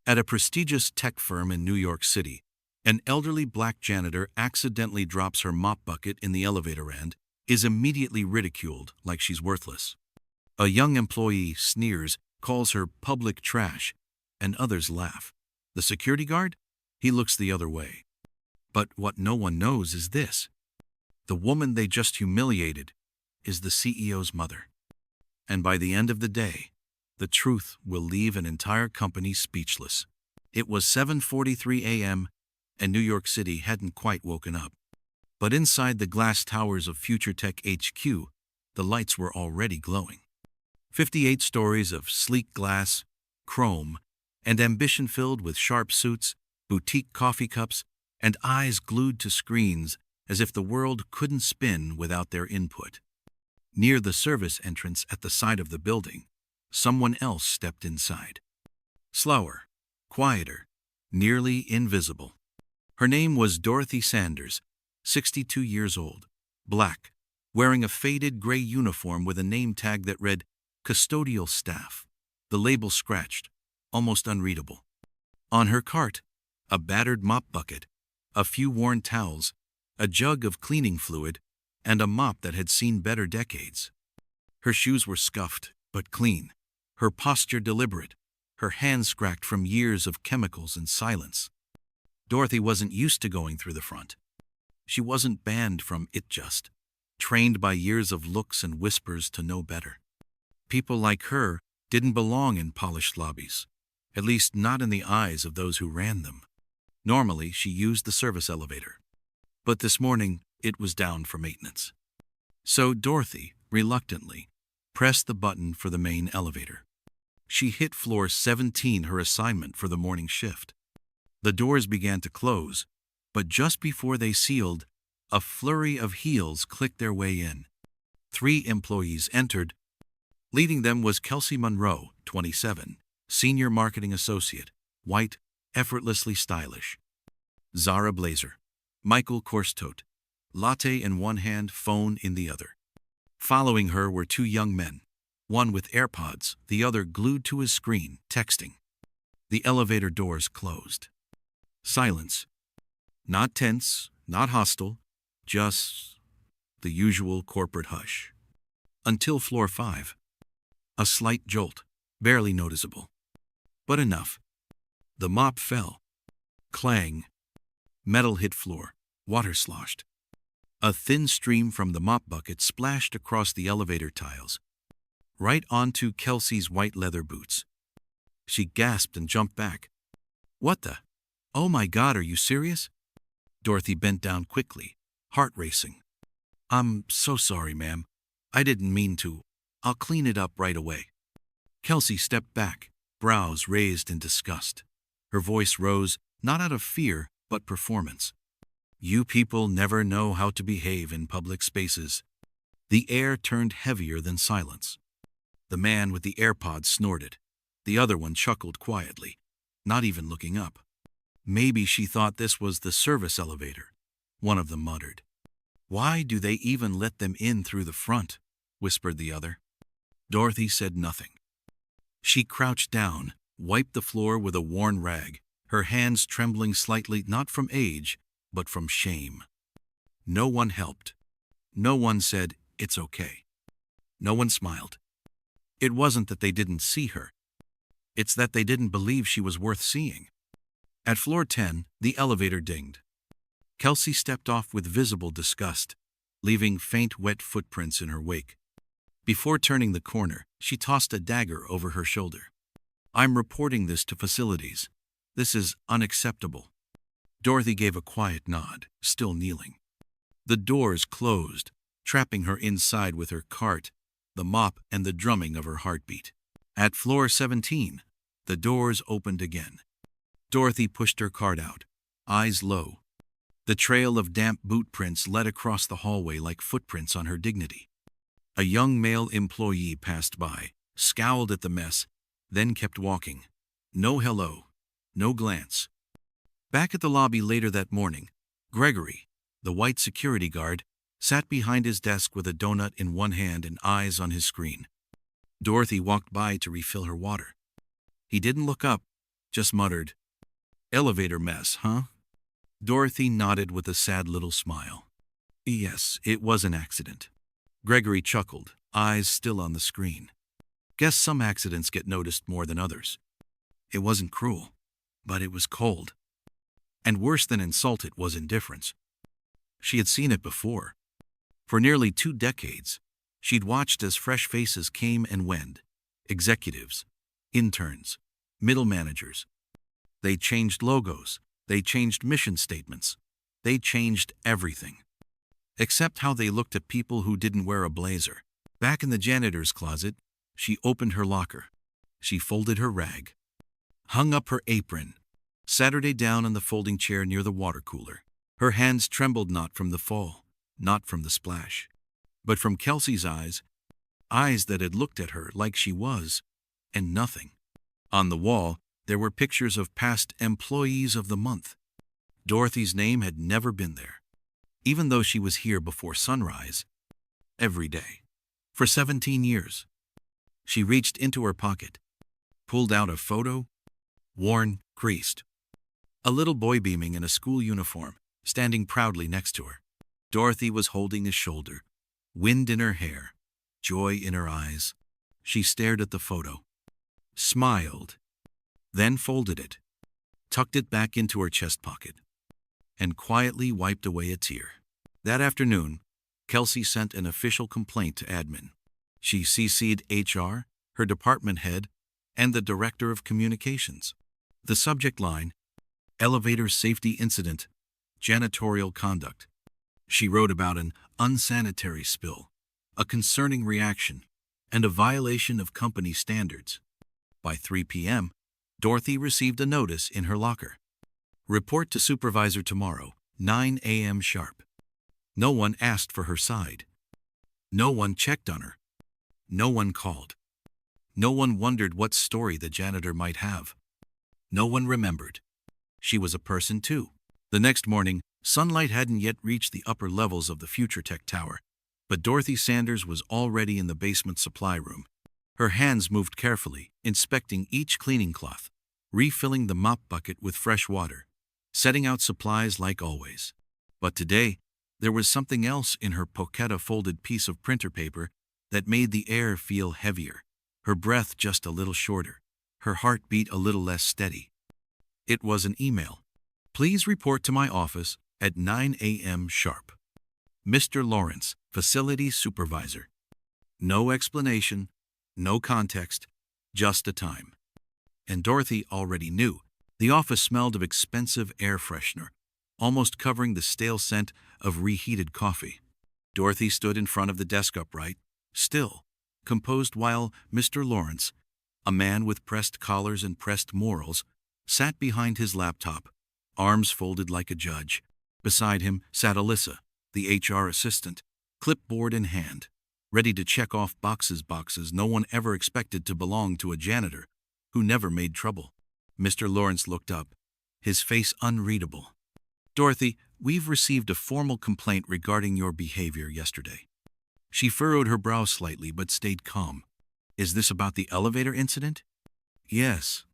At a prestigious tech firm in New York City, an elderly black janitor accidentally drops her mop bucket in the elevator and is immediately ridiculed like she's worthless. A young employee sneers, calls her public trash, and others laugh. The security guard? He looks the other way. But what no one knows is this. The woman they just humiliated is the CEO's mother. And by the end of the day, the truth will leave an entire company speechless. It was 7:43 a.m., and New York City hadn't quite woken up. But inside the glass towers of Future Tech HQ, the lights were already glowing. 58 stories of sleek glass, chrome, and ambition filled with sharp suits, boutique coffee cups, and eyes glued to screens as if the world couldn't spin without their input. Near the service entrance at the side of the building, someone else stepped inside. Slower, quieter, nearly invisible. Her name was Dorothy Sanders, 62 years old, black, wearing a faded gray uniform with a name tag that read Custodial Staff, the label scratched, almost unreadable. On her cart, a battered mop bucket, a few worn towels, a jug of cleaning fluid, and a mop that had seen better decades. Her shoes were scuffed, but clean, her posture deliberate, her hands scratched from years of chemicals and silence. Dorothy wasn't used to going through the front. She wasn't banned from it just, trained by years of looks and whispers to know better. People like her didn't belong in polished lobbies, at least not in the eyes of those who ran them. Normally, she used the service elevator, but this morning it was down for maintenance. So Dorothy, reluctantly, pressed the button for the main elevator. She hit floor 17, her assignment for the morning shift. The doors began to close, but just before they sealed, a flurry of heels clicked their way in. 3 employees entered. Leading them was Kelsey Monroe, 27, Senior Marketing Associate, white, effortlessly stylish. Zara Blazer, Michael Korstote, latte in one hand, phone in the other. Following her were 2 young men, one with AirPods, the other glued to his screen, texting. The elevator doors closed. Silence. Not tense, not hostile, just the usual corporate hush. Until floor 5. A slight jolt, barely noticeable. But enough. The mop fell. Clang. Metal hit floor, water sloshed. A thin stream from the mop bucket splashed across the elevator tiles, right onto Kelsey's white leather boots. She gasped and jumped back. What the? Oh my God, are you serious? Dorothy bent down quickly, heart racing. I'm so sorry, ma'am. I didn't mean to. I'll clean it up right away. Kelsey stepped back, brows raised in disgust. Her voice rose, not out of fear, but performance. You people never know how to behave in public spaces. The air turned heavier than silence. The man with the AirPods snorted. The other one chuckled quietly, not even looking up. Maybe she thought this was the service elevator, one of them muttered. Why do they even let them in through the front? Whispered the other. Dorothy said nothing. She crouched down, wiped the floor with a worn rag, her hands trembling slightly, not from age, but from shame. No one helped. No one said, "It's okay." No one smiled. It wasn't that they didn't see her. It's that they didn't believe she was worth seeing. At floor 10, the elevator dinged. Kelsey stepped off with visible disgust, leaving faint wet footprints in her wake. Before turning the corner, she tossed a dagger over her shoulder. I'm reporting this to facilities. This is unacceptable. Dorothy gave a quiet nod, still kneeling. The doors closed, trapping her inside with her cart, the mop, and the drumming of her heartbeat. At floor 17, the doors opened again. Dorothy pushed her cart out, eyes low. The trail of damp boot prints led across the hallway like footprints on her dignity. A young male employee passed by, scowled at the mess, then kept walking. No hello, no glance. Back at the lobby later that morning, Gregory, the white security guard, sat behind his desk with a donut in one hand and eyes on his screen. Dorothy walked by to refill her water. He didn't look up, just muttered, "Elevator mess, huh?" Dorothy nodded with a sad little smile. "Yes, it was an accident." Gregory chuckled, eyes still on the screen. "Guess some accidents get noticed more than others." It wasn't cruel, but it was cold. And worse than insult, it was indifference. She had seen it before. For nearly 2 decades, she'd watched as fresh faces came and went. Executives, interns, middle managers. They changed logos. They changed mission statements. They changed everything. Except how they looked at people who didn't wear a blazer. Back in the janitor's closet, she opened her locker. She folded her rag, hung up her apron, sat her down on the folding chair near the water cooler. Her hands trembled not from the fall, not from the splash, but from Kelsey's eyes that had looked at her like she was, and nothing. On the wall, there were pictures of past employees of the month. Dorothy's name had never been there, even though she was here before sunrise, every day, for 17 years. She reached into her pocket, pulled out a photo, worn, creased. A little boy beaming in a school uniform, standing proudly next to her. Dorothy was holding his shoulder, wind in her hair, joy in her eyes. She stared at the photo, smiled, then folded it, tucked it back into her chest pocket, and quietly wiped away a tear. That afternoon, Kelsey sent an official complaint to admin. She CC'd HR, her department head, and the director of communications. The subject line, "Elevator Safety Incident, Janitorial Conduct." She wrote about an unsanitary spill, a concerning reaction, and a violation of company standards. By 3 p.m., Dorothy received a notice in her locker. "Report to supervisor tomorrow, 9 a.m. sharp." No one asked for her side. No one checked on her. No one called. No one wondered what story the janitor might have. No one remembered. She was a person too. The next morning, sunlight hadn't yet reached the upper levels of the Future Tech Tower, but Dorothy Sanders was already in the basement supply room. Her hands moved carefully, inspecting each cleaning cloth, refilling the mop bucket with fresh water, setting out supplies like always. But today, there was something else in her pochetta folded piece of printer paper that made the air feel heavier, her breath just a little shorter, her heartbeat a little less steady. It was an email. "Please report to my office at 9 a.m. sharp. Mr. Lawrence, Facility Supervisor." No explanation, no context, just a time. And Dorothy already knew. The office smelled of expensive air freshener, almost covering the stale scent of reheated coffee. Dorothy stood in front of the desk upright, still, composed, while Mr. Lawrence, a man with pressed collars and pressed morals, sat behind his laptop, arms folded like a judge. Beside him sat Alyssa, the HR assistant, clipboard in hand, ready to check off boxes no one ever expected to belong to a janitor who never made trouble. Mr. Lawrence looked up, his face unreadable. "Dorothy, we've received a formal complaint regarding your behavior yesterday." She furrowed her brow slightly but stayed calm. "Is this about the elevator incident?" "Yes.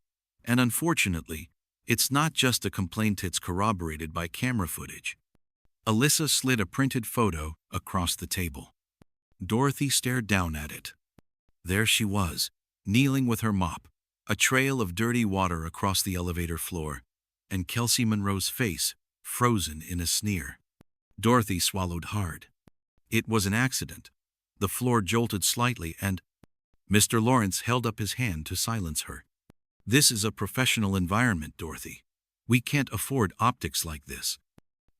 And unfortunately, it's not just a complaint, it's corroborated by camera footage." Alyssa slid a printed photo across the table. Dorothy stared down at it. There she was, kneeling with her mop, a trail of dirty water across the elevator floor, and Kelsey Monroe's face frozen in a sneer. Dorothy swallowed hard. It was an accident. The floor jolted slightly and Mr. Lawrence held up his hand to silence her. "This is a professional environment, Dorothy. We can't afford optics like this."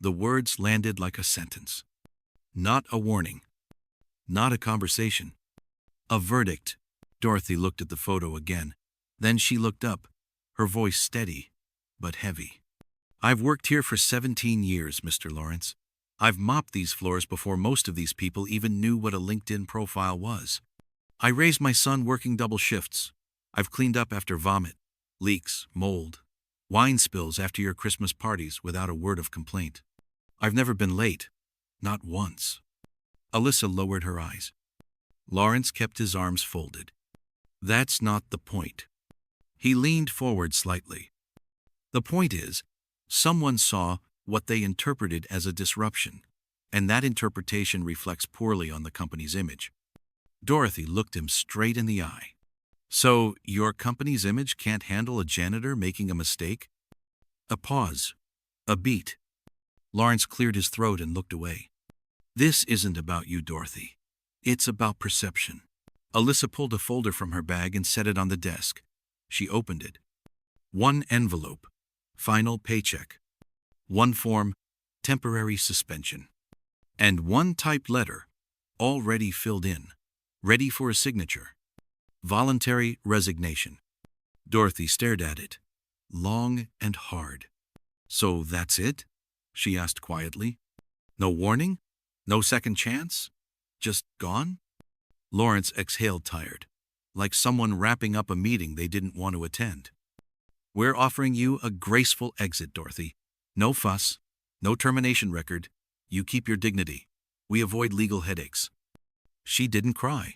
The words landed like a sentence. Not a warning. Not a conversation. A verdict. Dorothy looked at the photo again. Then she looked up, her voice steady, but heavy. "I've worked here for 17 years, Mr. Lawrence. I've mopped these floors before most of these people even knew what a LinkedIn profile was. I raised my son working double shifts. I've cleaned up after vomit, leaks, mold, wine spills after your Christmas parties without a word of complaint. I've never been late, not once." Alyssa lowered her eyes. Lawrence kept his arms folded. "That's not the point." He leaned forward slightly, The point is, someone saw what they interpreted as a disruption, and that interpretation reflects poorly on the company's image. Dorothy looked him straight in the eye. So, your company's image can't handle a janitor making a mistake? A pause. A beat. Lawrence cleared his throat and looked away. This isn't about you, Dorothy. It's about perception. Alyssa pulled a folder from her bag and set it on the desk. She opened it. One envelope. Final paycheck. One form. Temporary suspension. And one typed letter. Already filled in. Ready for a signature. Voluntary resignation. Dorothy stared at it. Long and hard. So that's it? She asked quietly. No warning? No second chance? Just gone? Lawrence exhaled tired, like someone wrapping up a meeting they didn't want to attend. We're offering you a graceful exit, Dorothy. No fuss, no termination record. You keep your dignity. We avoid legal headaches. She didn't cry.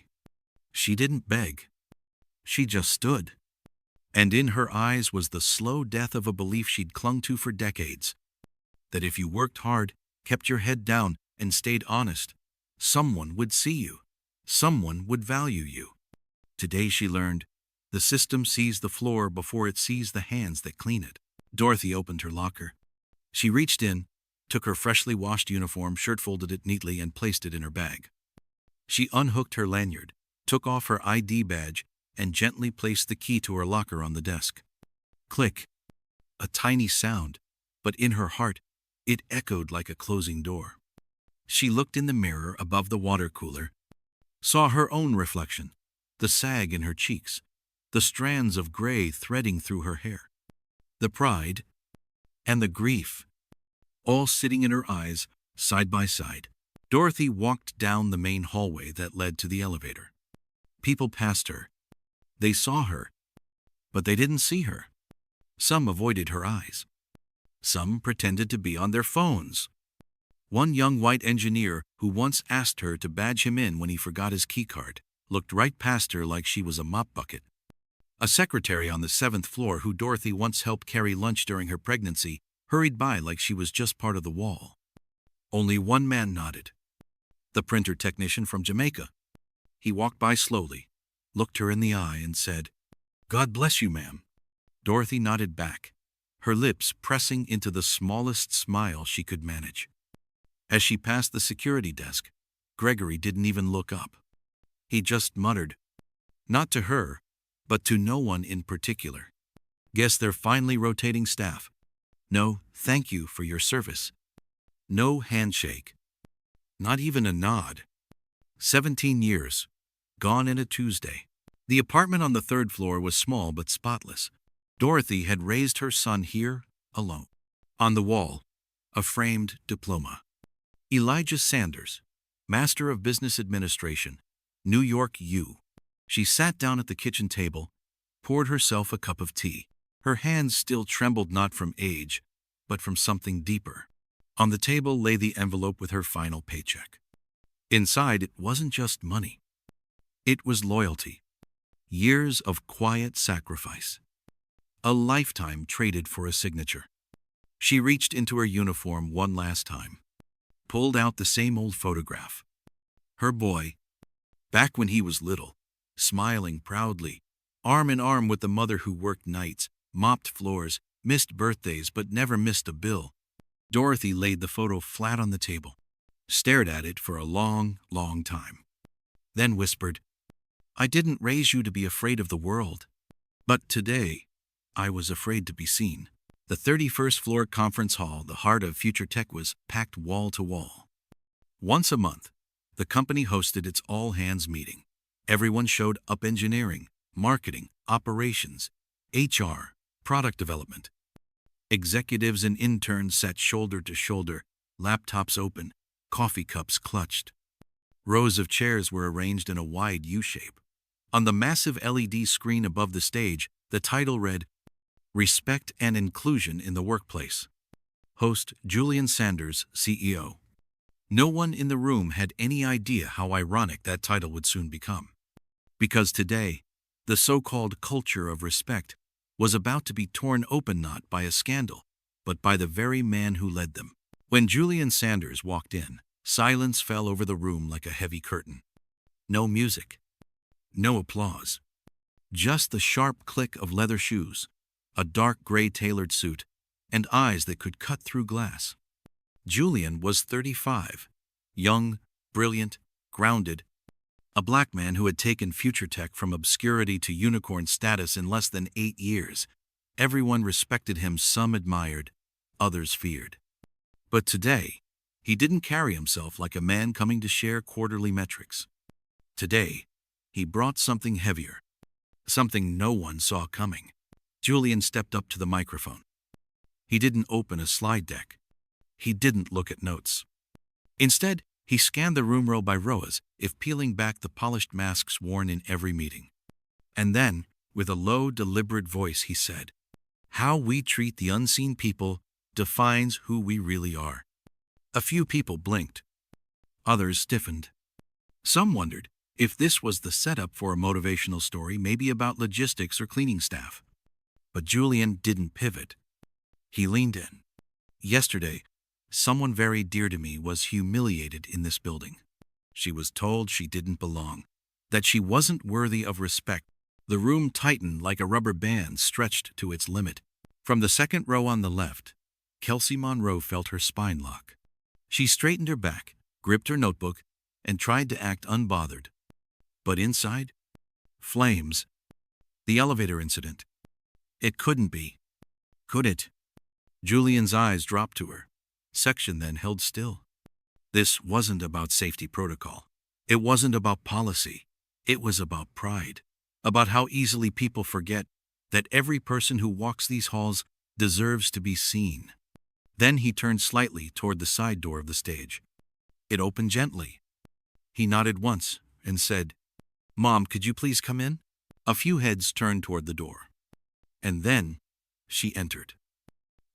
She didn't beg. She just stood. And in her eyes was the slow death of a belief she'd clung to for decades. That if you worked hard, kept your head down, and stayed honest, someone would see you. Someone would value you. Today she learned, the system sees the floor before it sees the hands that clean it. Dorothy opened her locker. She reached in, took her freshly washed uniform, shirt-folded it neatly, and placed it in her bag. She unhooked her lanyard, took off her ID badge, and gently placed the key to her locker on the desk. Click. A tiny sound, but in her heart, it echoed like a closing door. She looked in the mirror above the water cooler, saw her own reflection, the sag in her cheeks, the strands of gray threading through her hair, the pride and the grief, all sitting in her eyes, side by side. Dorothy walked down the main hallway that led to the elevator. People passed her. They saw her, but they didn't see her. Some avoided her eyes. Some pretended to be on their phones. One young white engineer who once asked her to badge him in when he forgot his keycard looked right past her like she was a mop bucket. A secretary on the 7th floor who Dorothy once helped carry lunch during her pregnancy hurried by like she was just part of the wall. Only one man nodded. The printer technician from Jamaica. He walked by slowly, looked her in the eye, and said, "God bless you, ma'am." Dorothy nodded back, her lips pressing into the smallest smile she could manage. As she passed the security desk, Gregory didn't even look up. He just muttered, not to her, but to no one in particular. Guess they're finally rotating staff. No, thank you for your service. No handshake. Not even a nod. 17 years. Gone in a Tuesday. The apartment on the 3rd floor was small but spotless. Dorothy had raised her son here, alone. On the wall, a framed diploma. Elijah Sanders, Master of Business Administration, New York U. She sat down at the kitchen table, poured herself a cup of tea. Her hands still trembled not from age, but from something deeper. On the table lay the envelope with her final paycheck. Inside, it wasn't just money. It was loyalty. Years of quiet sacrifice. A lifetime traded for a signature. She reached into her uniform one last time. Pulled out the same old photograph. Her boy, back when he was little, smiling proudly, arm in arm with the mother who worked nights, mopped floors, missed birthdays but never missed a bill. Dorothy laid the photo flat on the table, stared at it for a long, long time. Then whispered, "I didn't raise you to be afraid of the world. But today, I was afraid to be seen." The 31st floor conference hall, the heart of Future Tech, was packed wall to wall. Once a month, the company hosted its all-hands meeting. Everyone showed up: engineering, marketing, operations, HR, product development. Executives and interns sat shoulder to shoulder, laptops open, coffee cups clutched. Rows of chairs were arranged in a wide U-shape. On the massive LED screen above the stage, the title read, "Respect and Inclusion in the Workplace." Host Julian Sanders, CEO. No one in the room had any idea how ironic that title would soon become. Because today, the so-called culture of respect was about to be torn open not by a scandal, but by the very man who led them. When Julian Sanders walked in, silence fell over the room like a heavy curtain. No music. No applause. Just the sharp click of leather shoes, a dark gray tailored suit, and eyes that could cut through glass. Julian was 35, young, brilliant, grounded, a black man who had taken future tech from obscurity to unicorn status in less than 8 years. Everyone respected him, some admired, others feared. But today, he didn't carry himself like a man coming to share quarterly metrics. Today, he brought something heavier, something no one saw coming. Julian stepped up to the microphone. He didn't open a slide deck. He didn't look at notes. Instead, he scanned the room row by row as if peeling back the polished masks worn in every meeting. And then, with a low, deliberate voice, he said, "How we treat the unseen people defines who we really are." A few people blinked. Others stiffened. Some wondered if this was the setup for a motivational story, maybe about logistics or cleaning staff. But Julian didn't pivot. He leaned in. "Yesterday, someone very dear to me was humiliated in this building. She was told she didn't belong, that she wasn't worthy of respect." The room tightened like a rubber band stretched to its limit. From the second row on the left, Kelsey Monroe felt her spine lock. She straightened her back, gripped her notebook, and tried to act unbothered. But inside, flames. The elevator incident. It couldn't be. Could it? Julian's eyes dropped to her. Section then held still. This wasn't about safety protocol. It wasn't about policy. It was about pride. About how easily people forget that every person who walks these halls deserves to be seen. Then he turned slightly toward the side door of the stage. It opened gently. He nodded once and said, "Mom, could you please come in?" A few heads turned toward the door. And then she entered.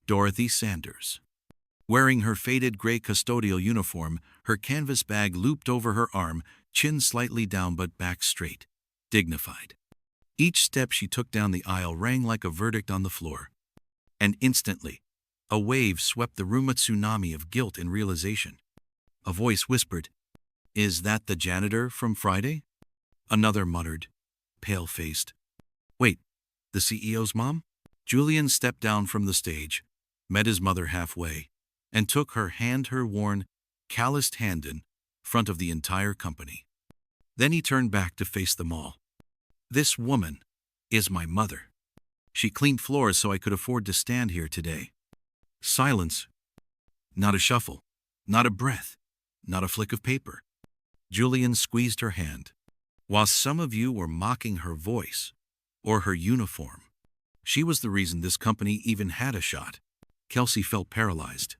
Dorothy Sanders. Wearing her faded gray custodial uniform, her canvas bag looped over her arm, chin slightly down but back straight, dignified. Each step she took down the aisle rang like a verdict on the floor. And instantly, a wave swept the room, a tsunami of guilt and realization. A voice whispered, "Is that the janitor from Friday?" Another muttered, pale-faced, "Wait, the CEO's mom?" Julian stepped down from the stage, met his mother halfway, and took her hand, her worn, calloused hand in front of the entire company. Then he turned back to face them all. "This woman is my mother. She cleaned floors so I could afford to stand here today." Silence. Not a shuffle, not a breath, not a flick of paper. Julian squeezed her hand. "While some of you were mocking her voice or her uniform, she was the reason this company even had a shot." Kelsey felt paralyzed.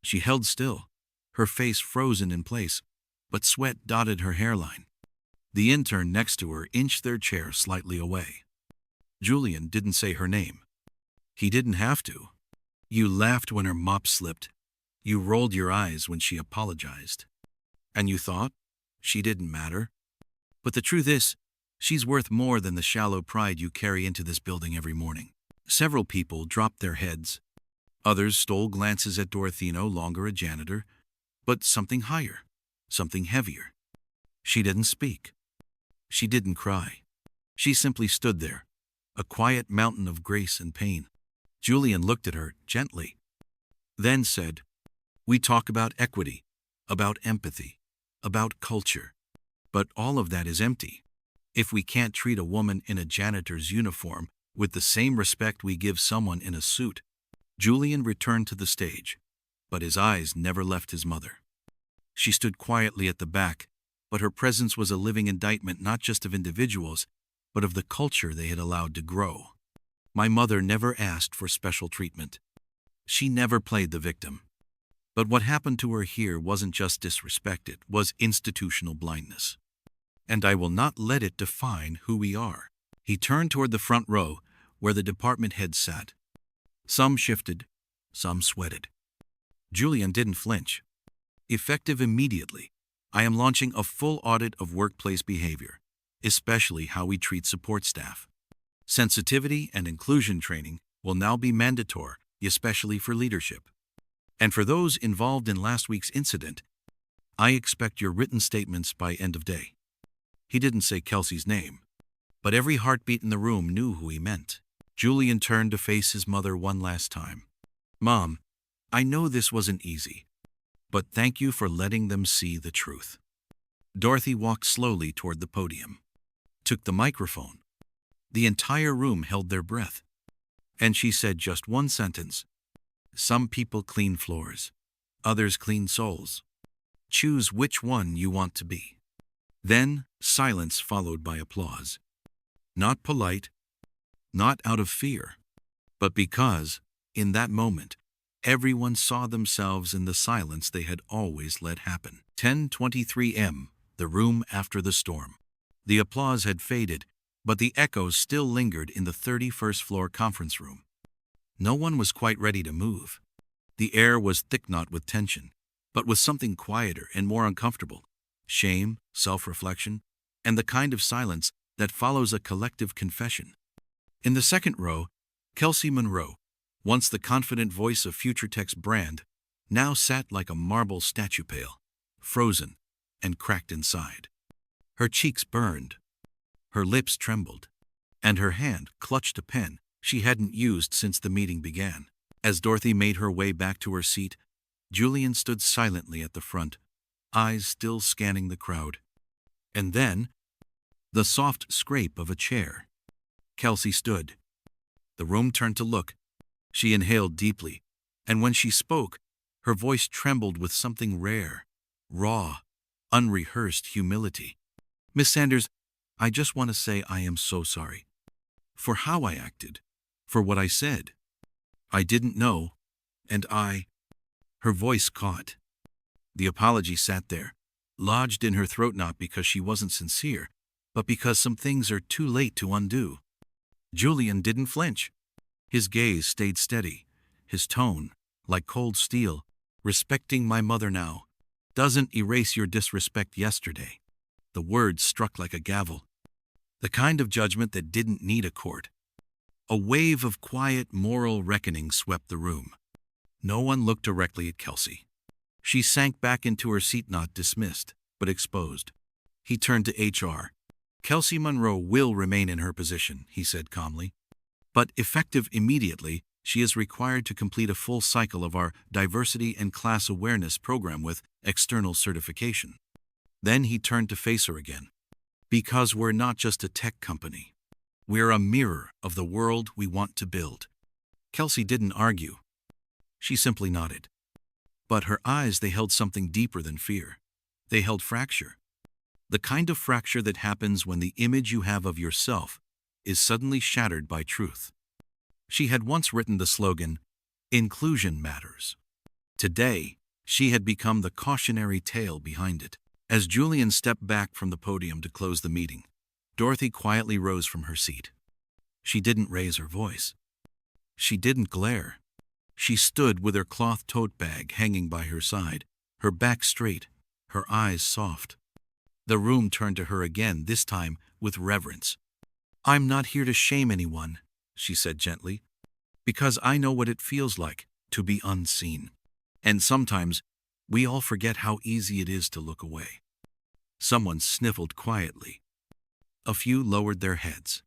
She held still, her face frozen in place, but sweat dotted her hairline. The intern next to her inched their chair slightly away. Julian didn't say her name. He didn't have to. You laughed when her mop slipped. You rolled your eyes when she apologized. And you thought she didn't matter. But the truth is, she's worth more than the shallow pride you carry into this building every morning. Several people dropped their heads. Others stole glances at Dorothy, no longer a janitor, but something higher, something heavier. She didn't speak. She didn't cry. She simply stood there, a quiet mountain of grace and pain. Julian looked at her gently, then said, "We talk about equity, about empathy, about culture. But all of that is empty if we can't treat a woman in a janitor's uniform with the same respect we give someone in a suit." Julian returned to the stage, but his eyes never left his mother. She stood quietly at the back, but her presence was a living indictment not just of individuals, but of the culture they had allowed to grow. My mother never asked for special treatment. She never played the victim. But what happened to her here wasn't just disrespect, it was institutional blindness. And I will not let it define who we are. He turned toward the front row, where the department heads sat. Some shifted, some sweated. Julian didn't flinch. "Effective immediately, I am launching a full audit of workplace behavior, especially how we treat support staff. Sensitivity and inclusion training will now be mandatory, especially for leadership. And for those involved in last week's incident, I expect your written statements by end of day. He didn't say Kelsey's name, but every heartbeat in the room knew who he meant. Julian turned to face his mother one last time. Mom, I know this wasn't easy, but thank you for letting them see the truth. Dorothy walked slowly toward the podium, took the microphone. The entire room held their breath, and she said just one sentence. Some people clean floors, others clean souls. Choose which one you want to be. Then, silence followed by applause. Not polite, not out of fear, but because, in that moment, everyone saw themselves in the silence they had always let happen. 10:23 m, the room after the storm. The applause had faded, but the echoes still lingered in the 31st floor conference room. No one was quite ready to move. The air was thick not with tension, but with something quieter and more uncomfortable. Shame, self-reflection, and the kind of silence that follows a collective confession. In the second row, Kelsey Monroe, once the confident voice of Future Tech's brand, now sat like a marble statue pale, frozen and cracked inside. Her cheeks burned, her lips trembled, and her hand clutched a pen she hadn't used since the meeting began. As Dorothy made her way back to her seat, Julian stood silently at the front, eyes still scanning the crowd. And then, the soft scrape of a chair. Kelsey stood. The room turned to look. She inhaled deeply, and when she spoke, her voice trembled with something rare, raw, unrehearsed humility. Miss Sanders, I just want to say I am so sorry. For how I acted, for what I said. I didn't know, and Her voice caught. The apology sat there, lodged in her throat not because she wasn't sincere, but because some things are too late to undo. Julian didn't flinch. His gaze stayed steady, his tone, like cold steel. Respecting my mother now doesn't erase your disrespect yesterday. The words struck like a gavel, the kind of judgment that didn't need a court. A wave of quiet moral reckoning swept the room. No one looked directly at Kelsey. She sank back into her seat, not dismissed, but exposed. He turned to HR. Kelsey Monroe will remain in her position, he said calmly. But effective immediately, she is required to complete a full cycle of our Diversity and Class Awareness program with external certification. Then he turned to face her again. Because we're not just a tech company. We're a mirror of the world we want to build. Kelsey didn't argue. She simply nodded. But her eyes, they held something deeper than fear. They held fracture. The kind of fracture that happens when the image you have of yourself is suddenly shattered by truth. She had once written the slogan, "Inclusion matters." Today, she had become the cautionary tale behind it. As Julian stepped back from the podium to close the meeting, Dorothy quietly rose from her seat. She didn't raise her voice. She didn't glare. She stood with her cloth tote bag hanging by her side, her back straight, her eyes soft. The room turned to her again, this time with reverence. I'm not here to shame anyone, she said gently, because I know what it feels like to be unseen. And sometimes, we all forget how easy it is to look away. Someone sniffled quietly. A few lowered their heads.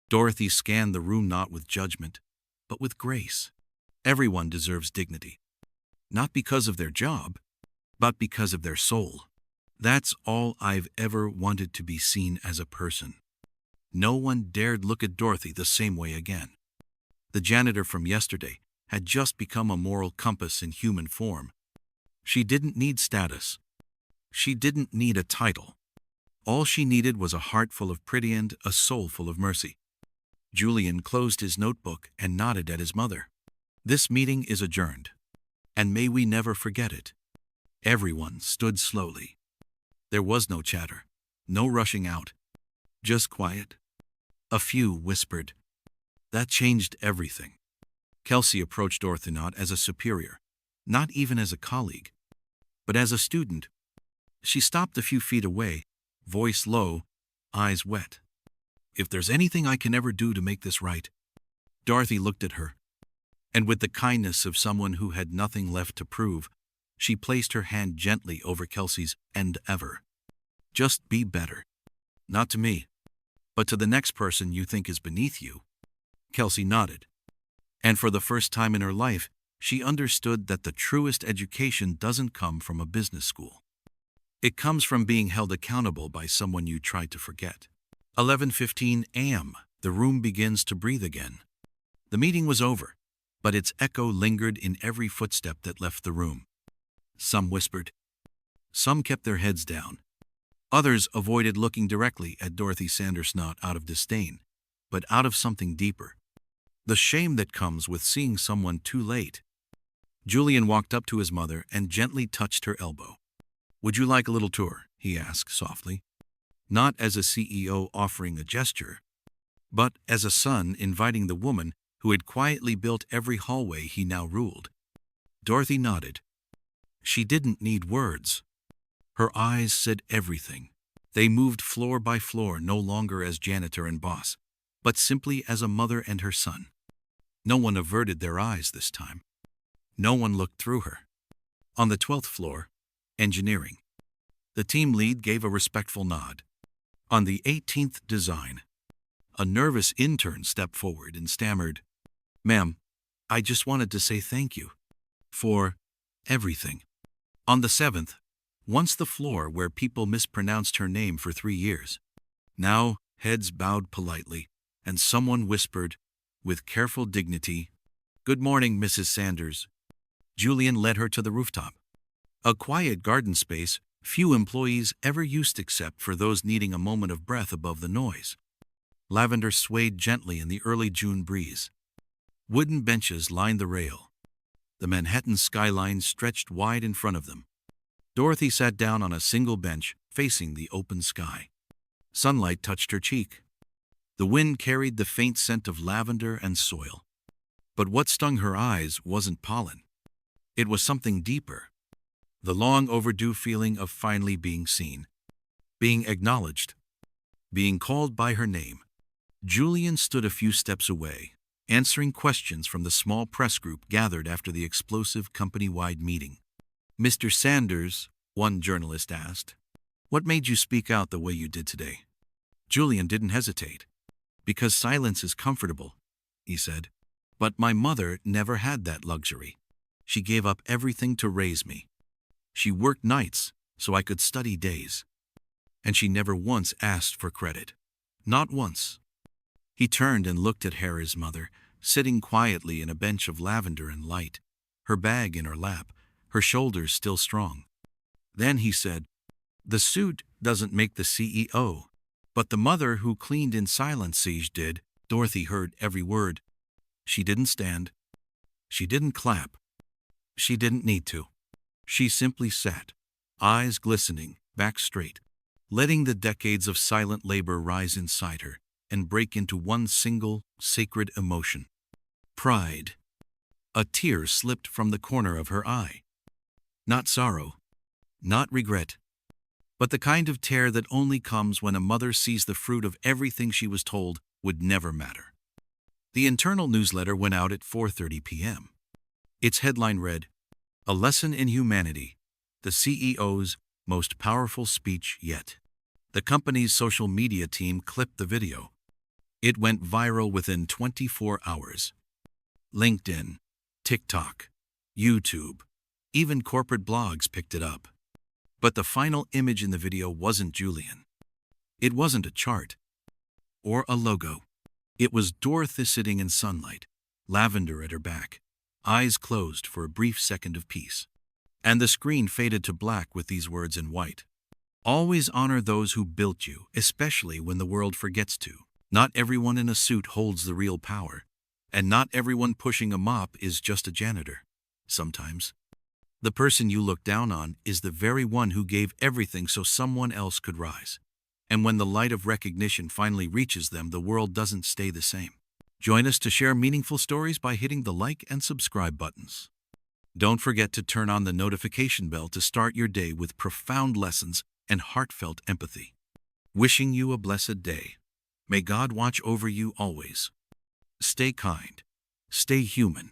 Dorothy scanned the room not with judgment, but with grace. Everyone deserves dignity. Not because of their job, but because of their soul. That's all I've ever wanted to be seen as a person. No one dared look at Dorothy the same way again. The janitor from yesterday had just become a moral compass in human form. She didn't need status. She didn't need a title. All she needed was a heart full of pity and a soul full of mercy. Julian closed his notebook and nodded at his mother. This meeting is adjourned, and may we never forget it. Everyone stood slowly. There was no chatter, no rushing out, just quiet. A few whispered. That changed everything. Kelsey approached Dorothy not as a superior, not even as a colleague, but as a student. She stopped a few feet away, voice low, eyes wet. If there's anything I can ever do to make this right. Dorothy looked at her, and with the kindness of someone who had nothing left to prove, she placed her hand gently over Kelsey's and ever. Just be better. Not to me, but to the next person you think is beneath you. Kelsey nodded, and for the first time in her life, she understood that the truest education doesn't come from a business school. It comes from being held accountable by someone you tried to forget. 11:15 a.m. The room begins to breathe again. The meeting was over, but its echo lingered in every footstep that left the room. Some whispered. Some kept their heads down. Others avoided looking directly at Dorothy Sanders not out of disdain, but out of something deeper. The shame that comes with seeing someone too late. Julian walked up to his mother and gently touched her elbow. Would you like a little tour? He asked softly. Not as a CEO offering a gesture, but as a son inviting the woman who had quietly built every hallway he now ruled. Dorothy nodded. She didn't need words. Her eyes said everything. They moved floor by floor, no longer as janitor and boss, but simply as a mother and her son. No one averted their eyes this time. No one looked through her. On the 12th floor, engineering. The team lead gave a respectful nod. On the 18th design, a nervous intern stepped forward and stammered, Ma'am, I just wanted to say thank you for everything. On the 7th, once the floor where people mispronounced her name for 3 years. Now heads bowed politely, and someone whispered, with careful dignity, Good morning, Mrs. Sanders. Julian led her to the rooftop. A quiet garden space few employees ever used except for those needing a moment of breath above the noise. Lavender swayed gently in the early June breeze. Wooden benches lined the rail. The Manhattan skyline stretched wide in front of them. Dorothy sat down on a single bench facing the open sky. Sunlight touched her cheek. The wind carried the faint scent of lavender and soil. But what stung her eyes wasn't pollen. It was something deeper. The long overdue feeling of finally being seen, being acknowledged, being called by her name. Julian stood a few steps away, answering questions from the small press group gathered after the explosive company-wide meeting. Mr. Sanders, one journalist asked, what made you speak out the way you did today? Julian didn't hesitate. Because silence is comfortable, he said. But my mother never had that luxury. She gave up everything to raise me. She worked nights so I could study days. And she never once asked for credit. Not once. He turned and looked at Hera's mother, sitting quietly in a bench of lavender and light, her bag in her lap, her shoulders still strong. Then he said, The suit doesn't make the CEO, but the mother who cleaned in silence did. Dorothy heard every word. She didn't stand. She didn't clap. She didn't need to. She simply sat, eyes glistening, back straight, letting the decades of silent labor rise inside her and break into one single, sacred emotion. Pride. A tear slipped from the corner of her eye. Not sorrow, not regret, but the kind of tear that only comes when a mother sees the fruit of everything she was told would never matter. The internal newsletter went out at 4:30 p.m. Its headline read, A Lesson in Humanity, the CEO's most powerful speech yet. The company's social media team clipped the video. It went viral within 24 hours. LinkedIn, TikTok, YouTube, even corporate blogs picked it up. But the final image in the video wasn't Julian. It wasn't a chart or a logo. It was Dorothy sitting in sunlight, lavender at her back, eyes closed for a brief second of peace. And the screen faded to black with these words in white. Always honor those who built you, especially when the world forgets to. Not everyone in a suit holds the real power, and not everyone pushing a mop is just a janitor. Sometimes, the person you look down on is the very one who gave everything so someone else could rise. And when the light of recognition finally reaches them, the world doesn't stay the same. Join us to share meaningful stories by hitting the like and subscribe buttons. Don't forget to turn on the notification bell to start your day with profound lessons and heartfelt empathy. Wishing you a blessed day. May God watch over you always. Stay kind. Stay human.